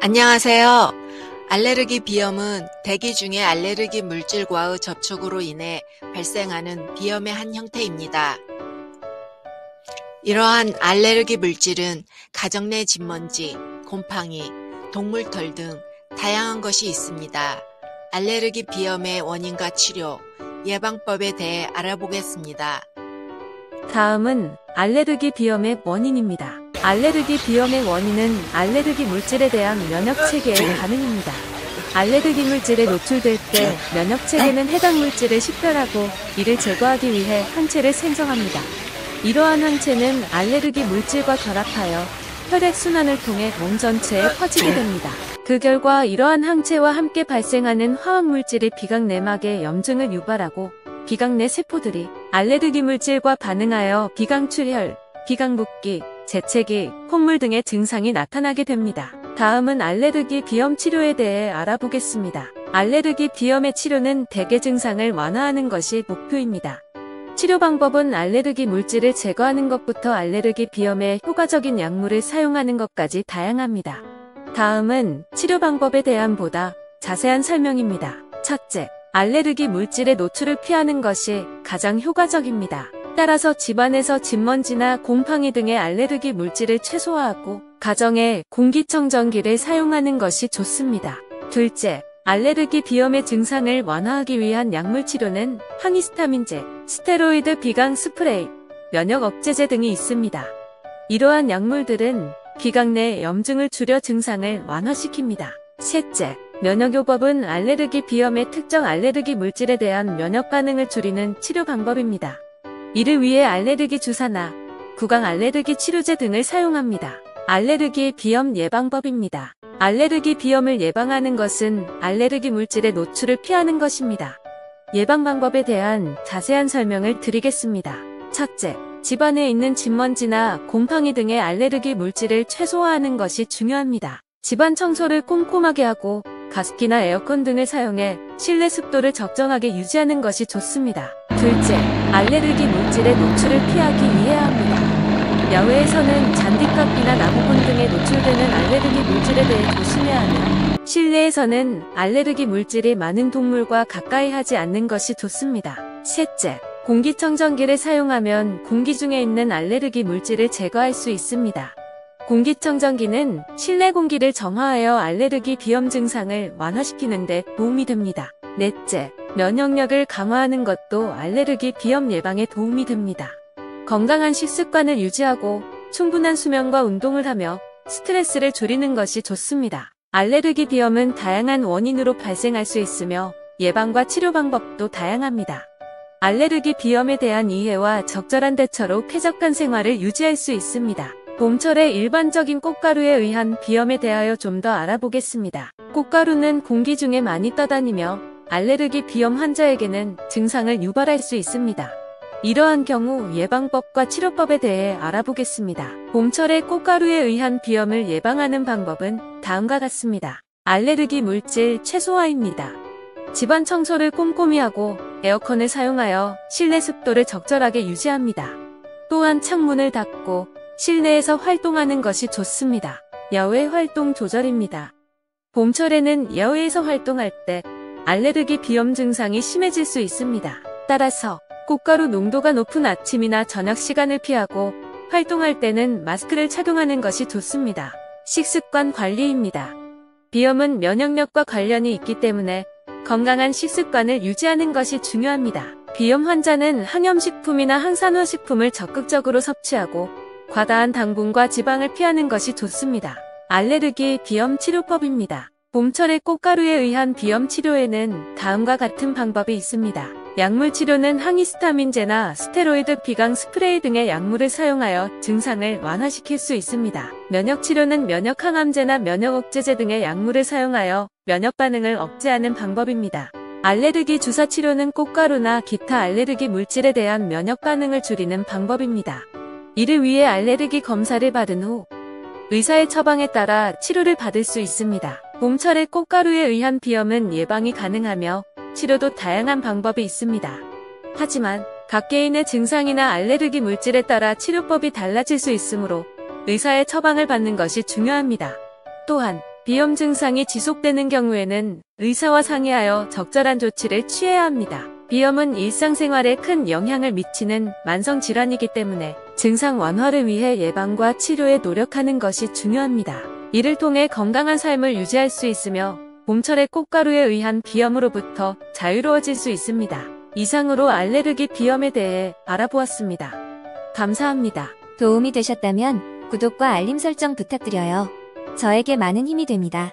안녕하세요. 알레르기 비염은 대기 중의 알레르기 물질과의 접촉으로 인해 발생하는 비염의 한 형태입니다. 이러한 알레르기 물질은 가정 내 진먼지, 곰팡이, 동물털 등 다양한 것이 있습니다. 알레르기 비염의 원인과 치료, 예방법에 대해 알아보겠습니다. 다음은 알레르기 비염의 원인입니다. 알레르기 비염의 원인은 알레르기 물질에 대한 면역체계의 반응입니다. 알레르기 물질에 노출될 때 면역체계는 해당 물질을 식별하고 이를 제거하기 위해 항체를 생성합니다. 이러한 항체는 알레르기 물질과 결합하여 혈액순환을 통해 몸 전체에 퍼지게 됩니다. 그 결과 이러한 항체와 함께 발생하는 화학물질이 비강 내막에 염증을 유발하고 비강 내 세포들이 알레르기 물질과 반응하여 비강출혈, 비강붓기, 재채기, 콧물 등의 증상이 나타나게 됩니다. 다음은 알레르기 비염 치료에 대해 알아보겠습니다. 알레르기 비염의 치료는 대개 증상을 완화하는 것이 목표입니다. 치료 방법은 알레르기 물질을 제거하는 것부터 알레르기 비염에 효과적인 약물을 사용하는 것까지 다양합니다. 다음은 치료 방법에 대한 보다 자세한 설명입니다. 첫째, 알레르기 물질의 노출을 피하는 것이 가장 효과적입니다. 따라서 집안에서 진먼지나 곰팡이 등의 알레르기 물질을 최소화하고 가정에 공기청정기를 사용하는 것이 좋습니다. 둘째, 알레르기 비염의 증상을 완화하기 위한 약물 치료는 항히스타민제, 스테로이드 비강 스프레이, 면역 억제제 등이 있습니다. 이러한 약물들은 비강 내 염증을 줄여 증상을 완화시킵니다. 셋째, 면역요법은 알레르기 비염의 특정 알레르기 물질에 대한 면역 반응을 줄이는 치료 방법입니다. 이를 위해 알레르기 주사나 구강 알레르기 치료제 등을 사용합니다. 알레르기 비염 예방법입니다. 알레르기 비염을 예방하는 것은 알레르기 물질의 노출을 피하는 것입니다. 예방 방법에 대한 자세한 설명을 드리겠습니다. 첫째, 집안에 있는 진먼지나 곰팡이 등의 알레르기 물질을 최소화하는 것이 중요합니다. 집안 청소를 꼼꼼하게 하고 가습기나 에어컨 등을 사용해 실내 습도를 적정하게 유지하는 것이 좋습니다. 둘째, 알레르기 물질의 노출을 피하기 위해야 합니다. 야외에서는 잔디카피나 나무본 등에 노출되는 알레르기 물질에 대해 조심해야 하며 실내에서는 알레르기 물질이 많은 동물과 가까이 하지 않는 것이 좋습니다. 셋째, 공기청정기를 사용하면 공기 중에 있는 알레르기 물질을 제거할 수 있습니다. 공기청정기는 실내 공기를 정화하여 알레르기 비염 증상을 완화시키는 데 도움이 됩니다. 넷째, 면역력을 강화하는 것도 알레르기 비염 예방에 도움이 됩니다. 건강한 식습관을 유지하고 충분한 수면과 운동을 하며 스트레스를 줄이는 것이 좋습니다. 알레르기 비염은 다양한 원인으로 발생할 수 있으며 예방과 치료 방법도 다양합니다. 알레르기 비염에 대한 이해와 적절한 대처로 쾌적한 생활을 유지할 수 있습니다. 봄철의 일반적인 꽃가루에 의한 비염에 대하여 좀 더 알아보겠습니다. 꽃가루는 공기 중에 많이 떠다니며 알레르기 비염 환자에게는 증상을 유발할 수 있습니다. 이러한 경우 예방법과 치료법에 대해 알아보겠습니다. 봄철의 꽃가루에 의한 비염을 예방하는 방법은 다음과 같습니다. 알레르기 물질 최소화입니다. 집안 청소를 꼼꼼히 하고 에어컨을 사용하여 실내 습도를 적절하게 유지합니다. 또한 창문을 닫고 실내에서 활동하는 것이 좋습니다. 야외 활동 조절입니다. 봄철에는 야외에서 활동할 때 알레르기 비염 증상이 심해질 수 있습니다. 따라서 꽃가루 농도가 높은 아침이나 저녁 시간을 피하고 활동할 때는 마스크를 착용하는 것이 좋습니다. 식습관 관리입니다. 비염은 면역력과 관련이 있기 때문에 건강한 식습관을 유지하는 것이 중요합니다. 비염 환자는 항염식품이나 항산화식품을 적극적으로 섭취하고 과다한 당분과 지방을 피하는 것이 좋습니다. 알레르기 비염 치료법입니다. 봄철의 꽃가루에 의한 비염 치료에는 다음과 같은 방법이 있습니다. 약물 치료는 항히스타민제나 스테로이드 비강 스프레이 등의 약물을 사용하여 증상을 완화시킬 수 있습니다. 면역 치료는 면역 항암제나 면역 억제제 등의 약물을 사용하여 면역 반응을 억제하는 방법입니다. 알레르기 주사 치료는 꽃가루나 기타 알레르기 물질에 대한 면역 반응을 줄이는 방법입니다. 이를 위해 알레르기 검사를 받은 후 의사의 처방에 따라 치료를 받을 수 있습니다. 봄철의 꽃가루에 의한 비염은 예방이 가능하며 치료도 다양한 방법이 있습니다. 하지만 각 개인의 증상이나 알레르기 물질에 따라 치료법이 달라질 수 있으므로 의사의 처방을 받는 것이 중요합니다. 또한 비염 증상이 지속되는 경우에는 의사와 상의하여 적절한 조치를 취해야 합니다. 비염은 일상생활에 큰 영향을 미치는 만성질환이기 때문에 증상 완화를 위해 예방과 치료에 노력하는 것이 중요합니다. 이를 통해 건강한 삶을 유지할 수 있으며 봄철의 꽃가루에 의한 비염으로부터 자유로워질 수 있습니다. 이상으로 알레르기 비염에 대해 알아보았습니다. 감사합니다. 도움이 되셨다면 구독과 알림 설정 부탁드려요. 저에게 많은 힘이 됩니다.